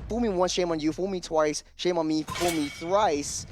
fool me once, shame on you. Fool me twice, shame on me. Fool me thrice.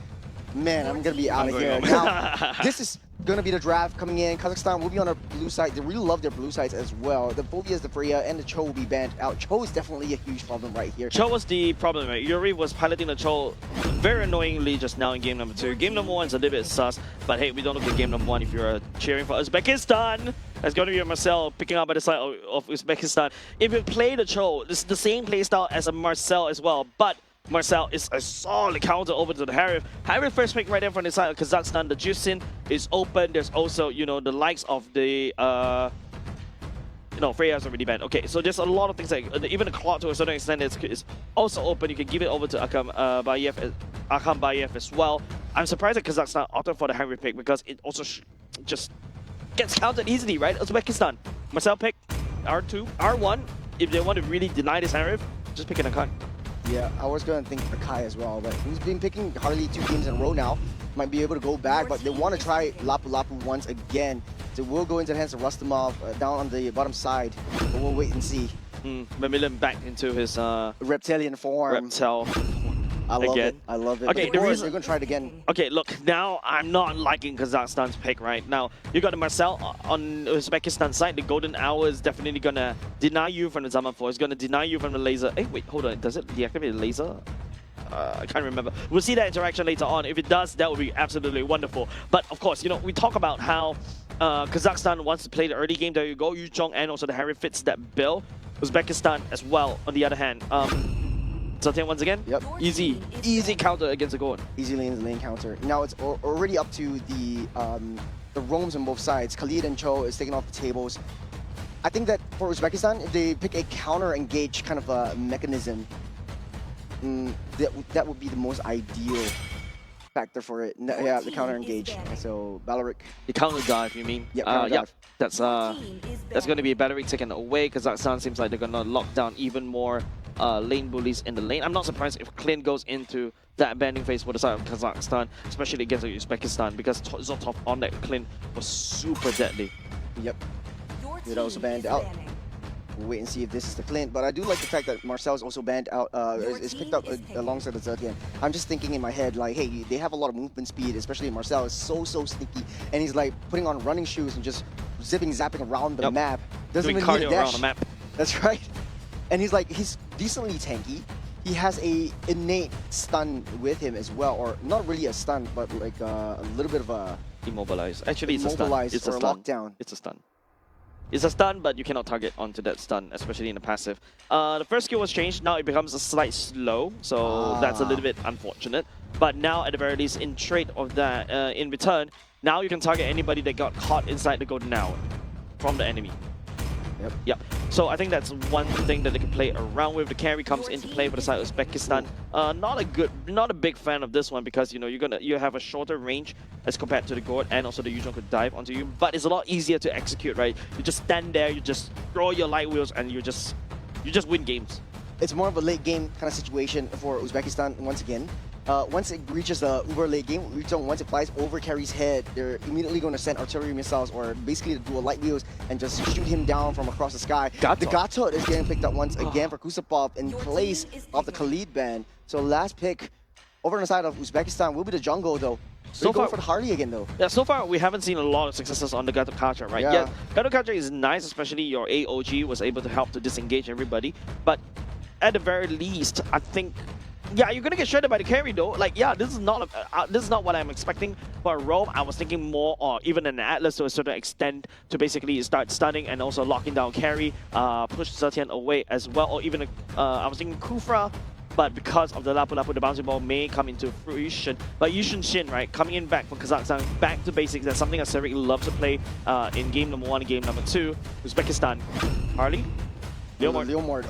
Man, I'm gonna be out of here. Now, this is gonna be the draft coming in. Kazakhstan will be on our blue side. They really love their blue sides as well. The Phobias, the Freya, and the Cho will be banned out. Cho is definitely a huge problem right here. Cho was the problem, right? Yuri was piloting the Cho very annoyingly just now in game number 2. Game number 1 is a little bit sus, but hey, we don't look at game number 1 if you're cheering for Uzbekistan. It's going to be Marcel picking up by the side of Uzbekistan. If you play the Cho, this is the same playstyle as a Marcel as well, but Marcel is a solid counter over to the Harith. Harith first pick right there from the side of Kazakhstan. The Jusin is open. There's also, you know, the likes of the Freya's already banned. Okay, so there's a lot of things like even the Cloud to a certain extent is also open. You can give it over to Akam Bayev as well. I'm surprised that Kazakhstan opted for the Harith pick because it also just gets countered easily, right? Uzbekistan. Marcel pick R2, R1. If they want to really deny this Harith, just pick an Akan. Yeah, I was going to think Akai as well, but he's been picking hardly 2 games in a row now. Might be able to go back, but they want to try Lapu Lapu once again. So we'll go into the hands of Rustamov down on the bottom side, but we'll wait and see. Mamilin back into his reptilian form. Reptile. I love it. I love it. Okay, the reason you're going to try it again. Okay, look, now I'm not liking Kazakhstan's pick right now. You got the Marcel on Uzbekistan side. The Golden Hour is definitely going to deny you from the Zaman 4. It's going to deny you from the laser. Hey, wait, hold on. Does it deactivate the laser? I can't remember. We'll see that interaction later on. If it does, that would be absolutely wonderful. But of course, you know, we talk about how Kazakhstan wants to play the early game. There you go. Yu Zhong and also the Harry fits that bill. Uzbekistan as well, on the other hand. Zetian once again? Yep. Easy counter against the goal. Easy lane counter. Now it's already up to the roams on both sides. Khalid and Cho is taking off the tables. I think that for Uzbekistan, if they pick a counter engage kind of a mechanism, that would be the most ideal factor for it. Yeah, the counter engage. So Balarik. The counter dive, you mean? Yeah, counter dive. That's going to be a Balarik taken away. Kazakhstan seems like they're going to lock down even more lane bullies in the lane. I'm not surprised if Clint goes into that banding phase for the side of Kazakhstan, especially against Uzbekistan, because Zotov on that Clint was super deadly. Yep. It also banned out. We'll wait and see if this is the Clint, but I do like the fact that Marcel's also banned out, is picked up alongside the Zetian. I'm just thinking in my head, like, hey, they have a lot of movement speed, especially Marcel is so sneaky, and he's like putting on running shoes and just zapping around the map. Doesn't even need a dash. Around the map. That's right. And he's decently tanky. He has a innate stun with him as well, or not really a stun, but like a little bit of a immobilize. Actually, it's a stun. It's a stun. Lockdown. It's a stun. It's a stun, but you cannot target onto that stun, especially in the passive. The first skill was changed. Now it becomes a slight slow, so that's a little bit unfortunate. But now, at the very least, in trade of that, in return, now you can target anybody that got caught inside the golden hour from the enemy. Yep. So I think that's one thing that they can play around with. The carry comes into play for the side of Uzbekistan. Not a big fan of this one because you have a shorter range as compared to the Gord, and also the Yu Zhong could dive onto you. But it's a lot easier to execute, right? You just stand there, you just throw your light wheels, and you just win games. It's more of a late game kind of situation for Uzbekistan once again. Once it reaches the uber late game, once it flies over Carry's head, they're immediately going to send artillery missiles or basically do a light wheels and just shoot him down from across the sky. The Gatot is getting picked up once again for Kusapov in place of the Khalid ban. So last pick over on the side of Uzbekistan will be the jungle though. So far for the Harley again though. Yeah, so far we haven't seen a lot of successes on the Gato Kacha, right? Yeah, Gato Kacha is nice, especially your AOG was able to help to disengage everybody. But at the very least, I think, yeah, you're gonna get shredded by the carry though. Like, yeah, this is not what I'm expecting for a roam. I was thinking more, or even an Atlas to a certain extent, to basically start stunning and also locking down carry, push Zetian away as well, or even I was thinking Kufra. But because of the Lapu Lapu, the bouncing ball may come into fruition. But Yushin Shin, right, coming in back from Kazakhstan, back to basics. That's something that Sreang loves to play in game number 1 and game number 2. Uzbekistan. Harley? Leomord,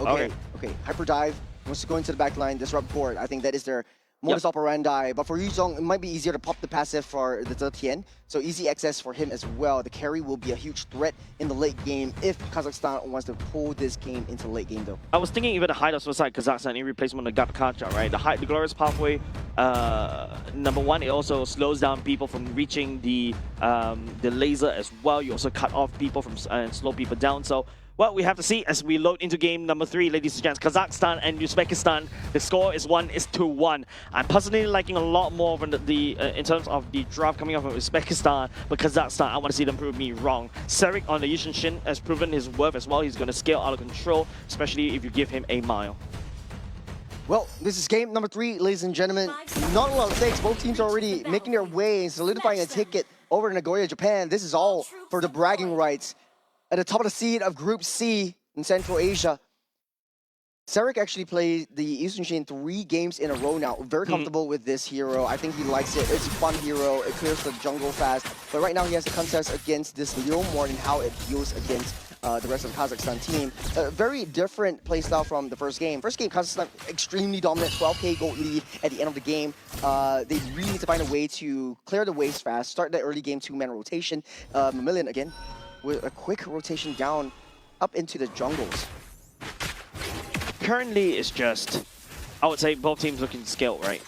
okay. Hyper dive, wants to go into the back line, disrupt board. I think that is their modus operandi. But for Yu Zhong, it might be easier to pop the passive for the Zetian. So easy access for him as well. The carry will be a huge threat in the late game if Kazakhstan wants to pull this game into late game though. I was thinking even the height of suicide Kazakhstan in replacement of the Gapkacha, right? The glorious pathway, number 1, it also slows down people from reaching the laser as well. You also cut off people from and slow people down. So Well, we have to see as we load into game number 3, ladies and gents. Kazakhstan and Uzbekistan, the score is 1-1. I'm personally liking a lot more from in terms of the draft coming up from Uzbekistan, but Kazakhstan, I want to see them prove me wrong. Sreang on the Yushin Shin has proven his worth as well. He's going to scale out of control, especially if you give him a mile. Well, this is game number 3, ladies and gentlemen. Not a lot of stakes. Both teams are already making their way and solidifying a ticket over to Nagoya, Japan. This is all for the bragging rights. At the top of the seed of Group C in Central Asia, Sreang actually played the Yushin Shin 3 games in a row now. Very comfortable with this hero. I think he likes it. It's a fun hero. It clears the jungle fast. But right now he has the contest against this Leo more and how it deals against the rest of the Kazakhstan team. A very different playstyle from the first game. First game, Kazakhstan extremely dominant, 12k gold lead at the end of the game. They really need to find a way to clear the waves fast, start the early game 2-man rotation. Mamillion again with a quick rotation down up into the jungles. Currently, it's just, I would say both teams looking to scale, right?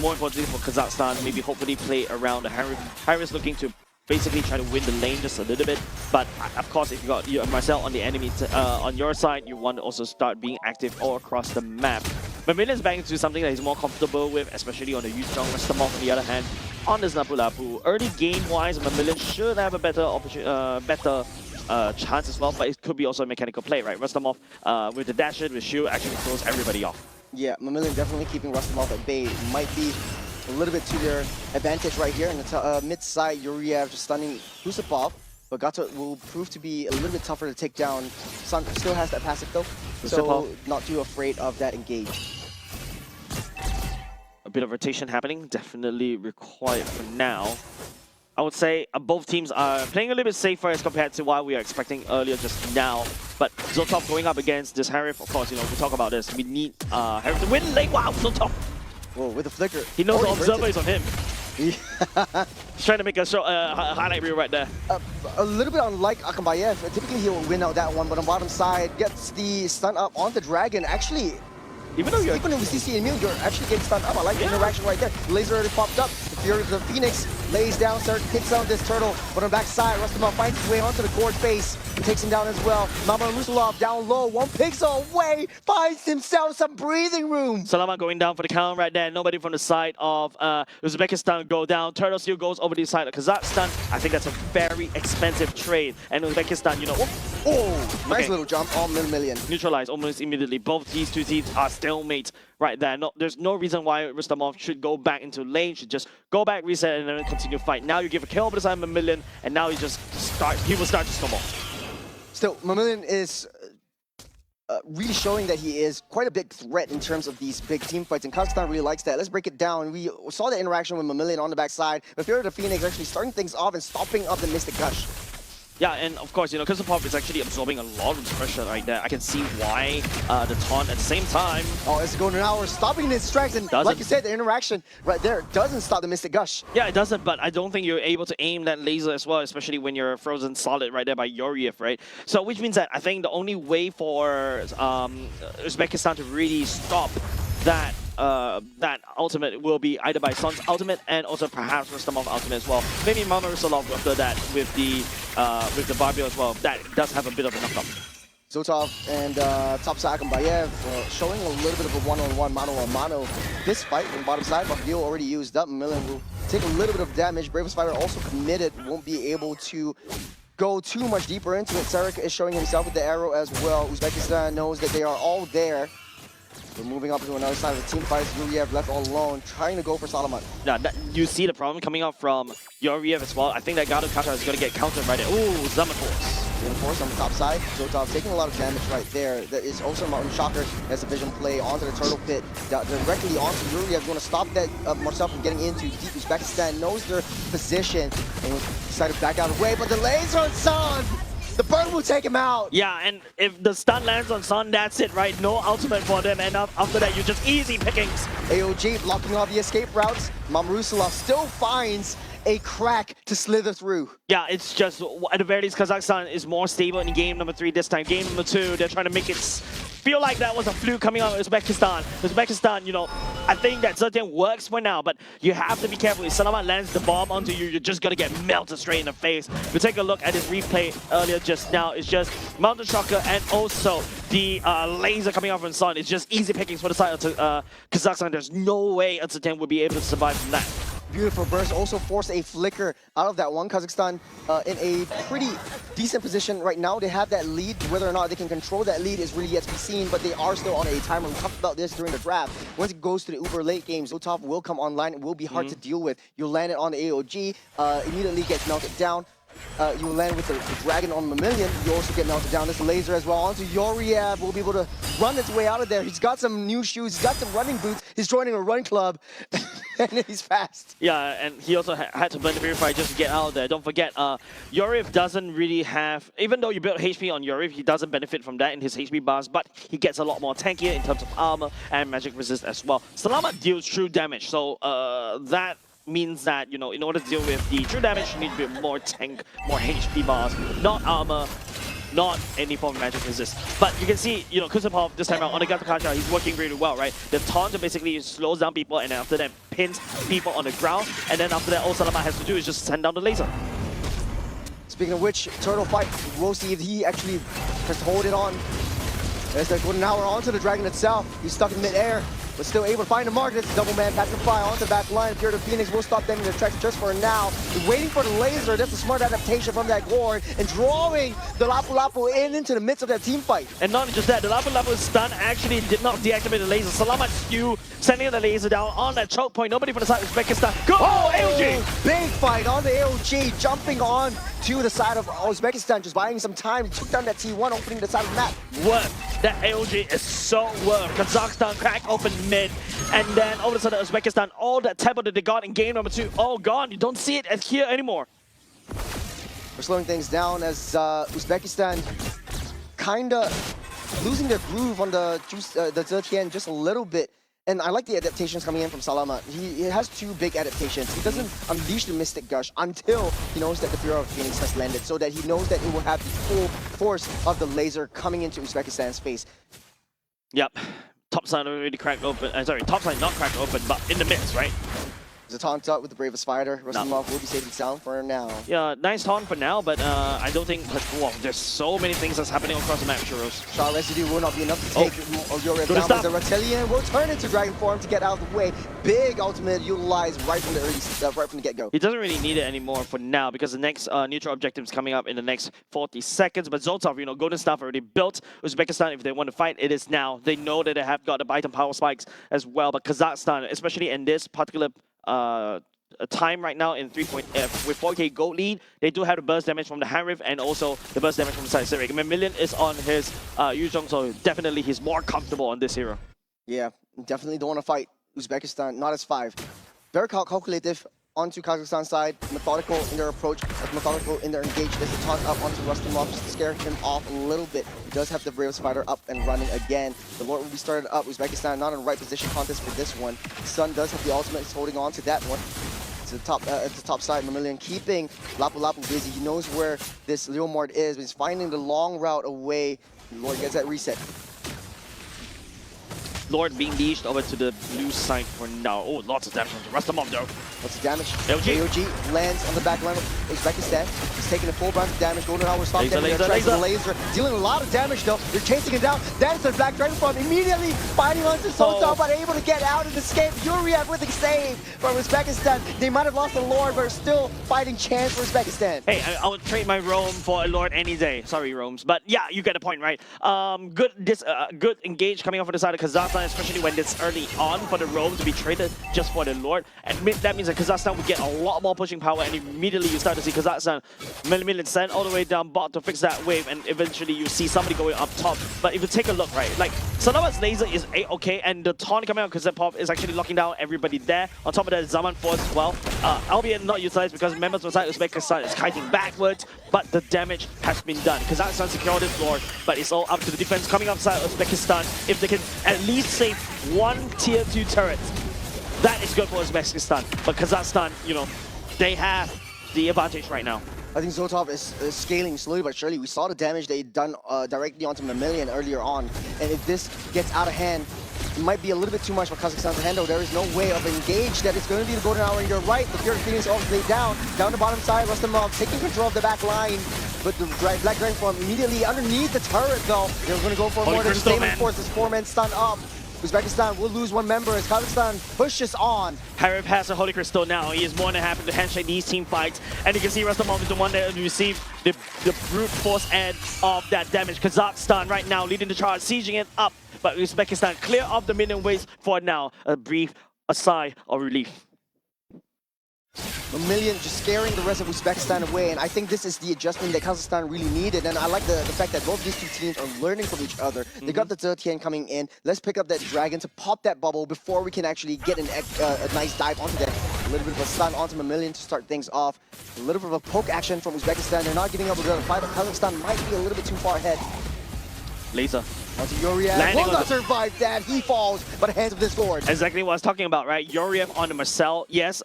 More importantly for Kazakhstan, maybe hopefully play around the Harris looking to basically try to win the lane just a little bit. But of course, if you got Marcel on the enemy on your side, you want to also start being active all across the map. Mamillion's back into something that he's more comfortable with, especially on the Yuzhong. Restamov, on the other hand, on this Lapu Lapu. Early game-wise, Mamillion should have a better chance as well, but it could be also a mechanical play, right? Restamov with the dash with shield actually throws everybody off. Yeah, Mamillion definitely keeping Restamov at bay. Might be a little bit to their advantage right here. In the mid side, Yuriev just stunning Yusupov, but Gato will prove to be a little bit tougher to take down. Sun still has that passive though, so not too afraid of that engage. A bit of rotation happening, definitely required for now. I would say both teams are playing a little bit safer as compared to what we are expecting earlier just now. But Zoltov going up against this Harif, of course, you know, we talk about this. We need Harif to win lane. Wow, Zoltov! Whoa, with the flicker. He knows the observer is on him. He's trying to make a highlight reel right there. A little bit unlike Akambayev. Typically he will win out that one, but on bottom side, gets the stun up on the dragon. Actually, even with CC immune, you're actually getting stunned up. I like the interaction right there. Laser already popped up. The Fury of the Phoenix lays down, kicks out this turtle, but on the back side, Rustamov finds his way onto the Gorge face and takes him down as well. Mama Rusulov down low, 1 pixel away, finds himself some breathing room. Salama going down for the count right there. Nobody from the side of Uzbekistan go down. Turtle still goes over the side of Kazakhstan. I think that's a very expensive trade. And Uzbekistan, you know, nice little jump on Mamillion. Neutralized almost immediately. Both these two teams are stalemates right there. No, there's no reason why Rustamov should go back into lane. Should just go back, reset, and then continue fight. Now you give a kill over the side of Mamillion, and now he will start to snowball. Still, Mamillion is really showing that he is quite a big threat in terms of these big team fights, and Kazakhstan really likes that. Let's break it down. We saw the interaction with Mamillion on the backside, but Fury of the Phoenix actually starting things off and stopping up the Mystic Gush. Yeah, and of course, you know, Kusupov is actually absorbing a lot of pressure right there. I can see why the taunt at the same time. Oh, it's going now. We're stopping his strikes, and like you said, the interaction right there doesn't stop the Mystic Gush. Yeah, it doesn't, but I don't think you're able to aim that laser as well, especially when you're frozen solid right there by Yuriev, right? So, which means that I think the only way for Uzbekistan to really stop that ultimate will be either by Son's ultimate and also perhaps Rustamov ultimate as well. Maybe Mama Rusalov after that with the Barbie as well. That does have a bit of a knockup. Zoltov and topside Akambayev showing a little bit of a one-on-one, mano-a-mano. This fight on the bottom side, but Gil already used up. Mamillion will take a little bit of damage. Bravest Fighter also committed, won't be able to go too much deeper into it. Sreang is showing himself with the arrow as well. Uzbekistan knows that they are all there. We're moving up to another side of the team fight. Yuriev left all alone, trying to go for Salaman. Yeah, you see the problem coming up from Yuriev as well. I think that Gato Katra is going to get countered right there. Ooh, Zaman Force. Zaman Force on the top side. Zoltov taking a lot of damage right there. There is also Mountain Shocker as a vision play onto the turtle pit. Directly onto Yuriev. Going to stop that Marcel from getting into deep. Uzbekistan knows their position and decided to back out of the way, but the laser on Sun! The burn will take him out. Yeah, and if the stun lands on Sun, that's it, right? No ultimate for them, and after that, you're just easy pickings. AOG blocking all the escape routes. Mamrusalov still finds a crack to slither through. Yeah, it's just, at the very least, Kazakhstan is more stable in game number 3 this time. Game number 2, they're trying to make it feel like that was a fluke coming out of Uzbekistan. Uzbekistan, you know, I think that Zetian works for now, but you have to be careful. If Salamat lands the bomb onto you, you're just gonna get melted straight in the face. If you take a look at his replay earlier just now, it's just Mountain Shocker and also the laser coming out from Sun. It's just easy pickings for the side of Kazakhstan. There's no way Zetian would be able to survive from that. Beautiful burst, also forced a flicker out of that one. Kazakhstan in a pretty decent position right now. They have that lead. Whether or not they can control that lead is really yet to be seen, but they are still on a timer. We talked about this during the draft. Once it goes to the uber late games, Zotov will come online. It will be hard to deal with. You'll land it on the AOG, immediately gets melted down. You land with the Dragon on Mammalian, you also get melted down. This laser as well onto Yoriab, will be able to run its way out of there. He's got some new shoes, he's got some running boots, he's joining a run club, and he's fast. Yeah, and he also had to burn the Purify just to get out of there. Don't forget, Yoriv doesn't really have, even though you build HP on Yoriv, he doesn't benefit from that in his HP bars, but he gets a lot more tankier in terms of armor and magic resist as well. Salamat deals true damage, so that means that, you know, in order to deal with the true damage, you need to be more tank, more HP bars, not armor, not any form of magic resist. But you can see, you know, Kusapov this time out on the Gatakacha, he's working really well, right? The taunt basically slows down people and then after that pins people on the ground. And then after that, all Salamat has to do is just send down the laser. Speaking of which, Turtle fight, we'll see if he actually has to hold it on. As they're going now onto the Dragon itself. He's stuck in midair, but still able to find a mark. It's double man, pacify onto the back line. Pure the Phoenix will stop them in their tracks just for now. Waiting for the laser. That's a smart adaptation from that Gord and drawing the Lapu Lapu into the midst of that team fight. And not just that, the Lapu Lapu's stun actually did not deactivate the laser. Salamat Skew sending the laser down on that choke point. Nobody from the side of Uzbekistan. Go! Oh, AOG! Big fight on the AOG, jumping on to the side of Uzbekistan, just buying some time. Took down that T1, opening the side of the map. Worth. That AOG is so worth. Kazakhstan crack open mid, and then all of a sudden Uzbekistan, all that tempo that they got in game number 2, all gone. You don't see it as here anymore. We're slowing things down as Uzbekistan kinda losing their groove on the Zetian just a little bit. And I like the adaptations coming in from Salamat. He has two big adaptations. He doesn't unleash the Mystic Gush until he knows that the Fury of Phoenix has landed, so that he knows that it will have the full force of the laser coming into Uzbekistan's face. Yep. Top side already cracked open. Sorry, top side not cracked open, but in the midst, right? There's a taunt up with the Bravest Fighter. Rustamov will be saving sound for now. Yeah, nice taunt for now, but I don't think, like, wow, there's so many things that's happening across the map, Churros. Shot Residue will not be enough to take Yoriv down, but the Reptilian will turn into Dragon Form to get out of the way. Big ultimate utilized right from the right from the get-go. He doesn't really need it anymore for now because the next neutral objective is coming up in the next 40 seconds. But Zoltov, you know, Golden Staff already built. Uzbekistan, if they want to fight, it is now. They know that they have got the Bite and Power Spikes as well, but Kazakhstan, especially in this particular time right now in 3.F with 4K gold lead, they do have the burst damage from the Hanriff and also the burst damage from the side Sreang. Mammalian is on his Yuzhong, so definitely he's more comfortable on this hero. Yeah, definitely don't want to fight Uzbekistan, not as 5. Very calculative onto Kazakhstan side, methodical in their approach, methodical in their engage. There's a taunt up onto Rustamov just to scare him off a little bit. He does have the Bravest Fighter up and running again. The Lord will be started up. Uzbekistan not in the right position contest for this one. Sun does have the ultimate, he's holding on to that one. It's the top side, Mammalian keeping Lapu Lapu busy. He knows where this Leomord is, but he's finding the long route away. The Lord gets that reset. Lord being leashed over to the blue side for now. Oh, lots of damage on Rustamov though. Lots of damage. AOG. AOG lands on the back line of Uzbekistan. He's taking a full round of damage. Golden Hour stop Laser, getting the laser. Dealing a lot of damage though. They're chasing him down. That is the Black Dragon Form immediately fighting onto Sotov, but able to get out and escape. Yuriak with a save from Uzbekistan. They might have lost the Lord, but still fighting chance for Uzbekistan. Hey, I would trade my Rome for a Lord any day. Sorry, Romes. But yeah, you get the point, right? Good engage coming off on the side of Kazakhstan, especially when it's early on for the Rome to be traded just for the Lord. And that means that Kazakhstan would get a lot more pushing power, and immediately you start to see Kazakhstan million sent all the way down bot to fix that wave, and eventually you see somebody going up top. But if you take a look, right, like Salamat's laser is A-okay, and the taunt coming out of Kusapov is actually locking down everybody there. On top of that, Zaman Force as well, albeit not utilized because members of Uzbekistan is kiting backwards, but the damage has been done. Kazakhstan secured this Lord, but it's all up to the defense coming outside Uzbekistan. If they can at least save one tier 2 turret, that is good for Uzbekistan. But Kazakhstan, you know, they have the advantage right now. I think Zotov is scaling slowly but surely. We saw the damage they done directly onto Mammalian earlier on. And if this gets out of hand, it might be a little bit too much for Kazakhstan to handle. There is no way of engage that it's going to be the golden hour. And you're right, the Fury Phoenix always laid down the bottom side. Rustamov taking control of the back line. But the Black Dragon Form immediately underneath the turret though. They're going to go for more than the same force. This 4-man stun up. Uzbekistan will lose one member as Kazakhstan pushes on. Harif has a Holy Crystal now. He is more than happy to handshake these team fights. And you can see Rustamov is the one that received the brute force end of that damage. Kazakhstan right now leading the charge, sieging it up. But Uzbekistan clear of the minion waves for now. A sigh of relief. Mammalian just scaring the rest of Uzbekistan away, and I think this is the adjustment that Kazakhstan really needed. And I like the fact that both these two teams are learning from each other. They got the Zetian coming in. Let's pick up that Dragon to pop that bubble before we can actually get a nice dive onto that. A little bit of a stun onto Mammalian to start things off. A little bit of a poke action from Uzbekistan. They're not giving up a good fight, but Kazakhstan might be a little bit too far ahead. Laser. Onto Yuriev. Will not survive that. He falls by the hands of Discord. Exactly what I was talking about, right? Yuriev on the Marcel. Yes,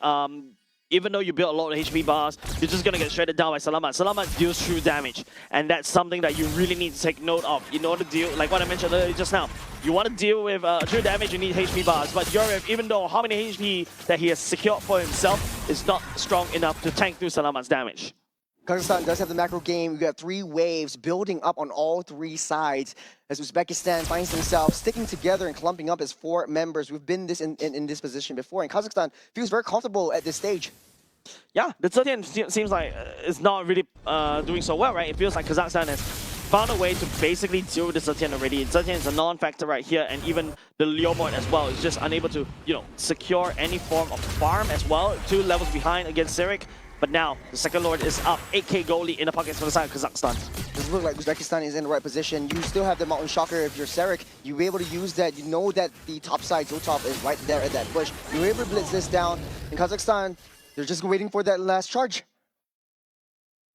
even though you build a lot of HP bars, you're just going to get shredded down by Salamat. Salamat deals true damage, and that's something that you really need to take note of in order to deal, like what I mentioned earlier just now. You want to deal with true damage, you need HP bars, but Yuriev, even though how many HP that he has secured for himself, is not strong enough to tank through Salamat's damage. Kazakhstan does have the macro game. We got 3 waves building up on all 3 sides as Uzbekistan finds themselves sticking together and clumping up as 4 members. We've been in this position before, and Kazakhstan feels very comfortable at this stage. Yeah, the Zetian seems like it's not really doing so well, right? It feels like Kazakhstan has found a way to basically deal with the Zetian already. Zetian is a non-factor right here, and even the Leomord as well is just unable to, secure any form of farm as well. 2 levels behind against Sreang. But now, the second Lord is up. 8k goalie in the pockets for the side of Kazakhstan. Does it look like Uzbekistan is in the right position? You still have the Mountain Shocker if you're Sreang. You'll be able to use that. You know that the top side, Zotov, is right there at that bush. You're able to blitz this down. In Kazakhstan, they're just waiting for that last charge.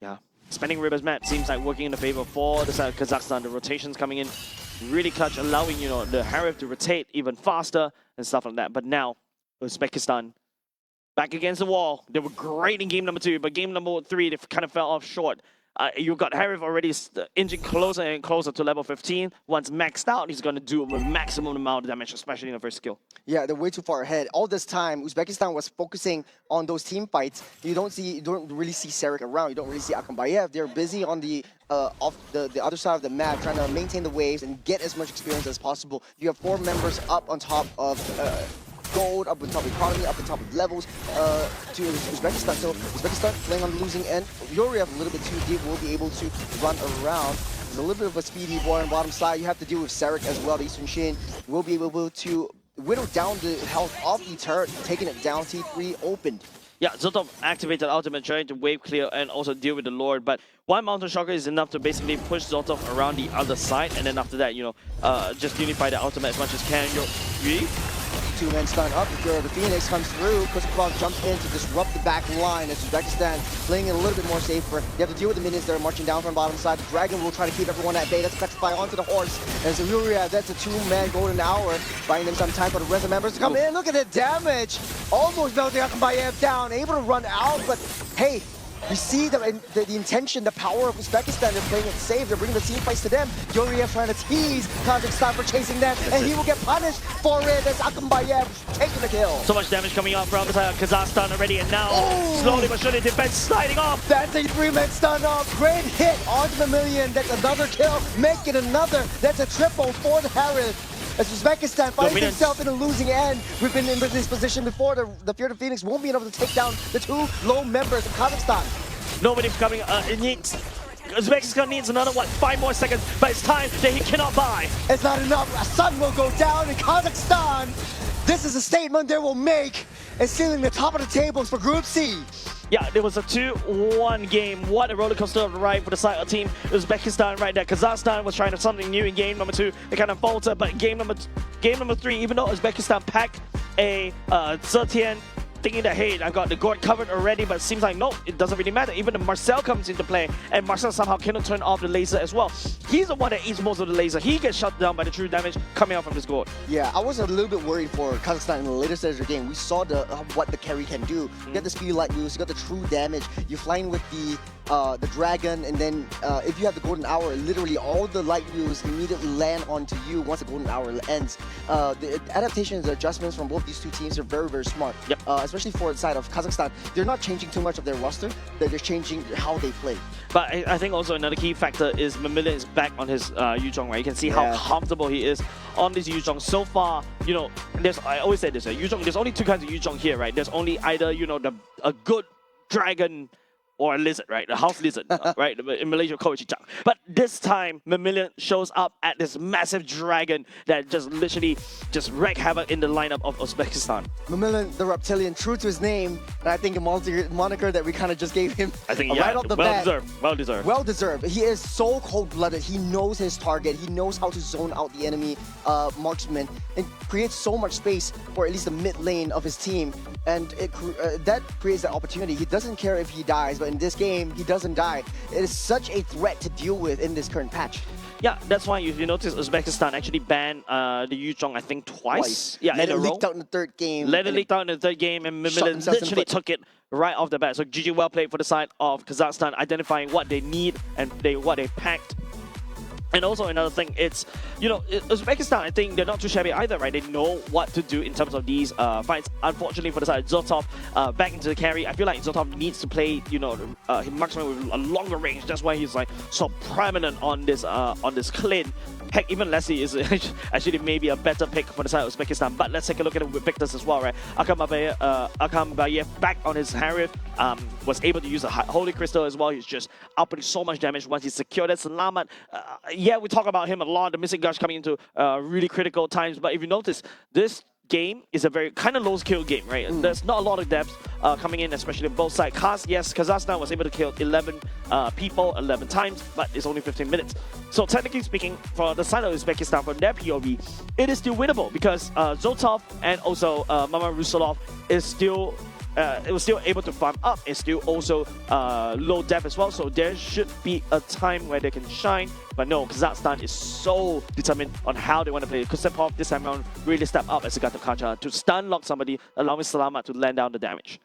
Yeah. Spending Rivers map seems like working in the favor for the side of Kazakhstan. The rotations coming in really clutch, allowing, the Harif to rotate even faster and stuff like that. But now, Uzbekistan back against the wall. They were great in game number 2, but game number 3, they kind of fell off short. You've got Harif already inching closer and closer to level 15. Once maxed out, he's going to do a maximum amount of damage, especially in the first skill. Yeah, they're way too far ahead. All this time, Uzbekistan was focusing on those team fights. You don't really see Sreang around. You don't really see Akambayev. They're busy on the other side of the map, trying to maintain the waves and get as much experience as possible. You have 4 members up on top of gold, up on top of economy, up on top of levels to Uzbekistan. So Uzbekistan playing on the losing end. Yuriev a little bit too deep, will be able to run around. There's a little bit of a speedy boy on the bottom side. You have to deal with Sreang as well. Eastern Shin will be able to whittle down the health of the turret, taking it down. T3 opened. Yeah, Zotov activated ultimate, trying to wave clear and also deal with the Lord, but one Mountain Shocker is enough to basically push Zotov around the other side, and then after that, just unify the ultimate as much as can. Yui? 2-man stun up. The Phoenix comes through. Kozakov jumps in to disrupt the back line as Uzbekistan playing it a little bit more safer. You have to deal with the minions that are marching down from the bottom side. The Dragon will try to keep everyone at bay. That's Petrify onto the horse. As Yuriev, that's a 2-man golden hour, buying them some time for the rest of the members to come in. Look at the damage! Almost melting Akambayev down, able to run out, but hey, you see the intention, the power of Uzbekistan. They're playing it safe. They're bringing the team fights to them. Yuriev trying to tease Kazakhstan for chasing them, and he will get punished for it as Akambayev taking the kill. So much damage coming out from Kazakhstan already, and now slowly but surely defense sliding off. That's a 3-man stun off. Great hit onto Mammalian. That's another kill. Make it another. That's a triple for the Harif. As Uzbekistan finds himself in a losing end. We've been in this position before. The Fear of Phoenix won't be able to take down the 2 low members of Kazakhstan. Nobody's coming. Uzbekistan needs another, 5 more seconds, but it's time that he cannot buy. It's not enough. A sun will go down in Kazakhstan. This is a statement they will make and sealing the top of the tables for Group C. Yeah, there was a 2-1 game. What a roller coaster of a ride for the side of team Uzbekistan right there. Kazakhstan was trying to something new in game number 2. They kind of faltered, but game number 3, even though Uzbekistan packed a Zetian, thinking that, hey, I got the Gord covered already, but it seems like, no, it doesn't really matter. Even the Marcel comes into play, and Marcel somehow cannot turn off the laser as well. He's the one that eats most of the laser. He gets shut down by the true damage coming out from his Gord. Yeah, I was a little bit worried for Kazakhstan in the later stage of the game. We saw what the carry can do. You got the speedy light moves, you got the true damage. You're flying with the the dragon, and then if you have the golden hour, literally all the light wheels immediately land onto you once the golden hour ends. The adaptations, the adjustments from both these two teams are very, very smart. Yep. Especially for the side of Kazakhstan, they're not changing too much of their roster. They're just changing how they play. But I think also another key factor is Mamillion is back on his Yuzhong, right? You can see how comfortable he is on this Yuzhong. So far, you know, I always say this, Yuzhong, there's only two kinds of Yuzhong here, right? There's only either, you know, a good dragon or a lizard, right? A house lizard, right? In Malaysia, called Chichang. But this time, Mamillion shows up at this massive dragon that just literally just wreak havoc in the lineup of Uzbekistan. Mamillion, the reptilian, true to his name, and I think a moniker that we kind of just gave him. I think, right off the bat. Well deserved. Well deserved. He is so cold-blooded. He knows his target. He knows how to zone out the enemy marksman and creates so much space for at least the mid lane of his team. And that creates that opportunity. He doesn't care if he dies, but in this game, he doesn't die. It is such a threat to deal with in this current patch. Yeah, that's why you notice Uzbekistan actually banned the Yuzhong, I think, twice. Yeah, Let in it a row. leaked out in the third game. Let it leaked out in the third game, and Mamillion literally took it right off the bat. So GG well played for the side of Kazakhstan, identifying what they need and what they packed. And also another thing, it's, you know, Uzbekistan, I think they're not too shabby either, right? They know what to do in terms of these fights. Unfortunately for the side of Zotov, back into the carry, I feel like Zotov needs to play, you know, marksman with a longer range. That's why he's like so prominent on this clean. Heck, even Leslie is actually maybe a better pick for the side of Uzbekistan. But let's take a look at the victors as well, right? Akam Bayev back on his Harith, was able to use a Holy Crystal as well. He's just upping so much damage once he's secured it. Salamat, yeah, we talk about him a lot. The missing gush coming into really critical times. But if you notice, this game is a very kind of low skill game, right? There's not a lot of depth coming in, especially on both sides. KAZ, yes, Kazakhstan was able to kill 11 people 11 times, but it's only 15 minutes. So technically speaking, for the side of Uzbekistan, from their POV, it is still winnable because Zotov and also Mama Rusalov is still it was still able to farm up. It's still also low depth as well, so there should be a time where they can shine. But no, Kazakhstan is so determined on how they want to play. Kusepov this time around really stepped up as a Gato Kacha to stun lock somebody, allowing Salamat to land down the damage.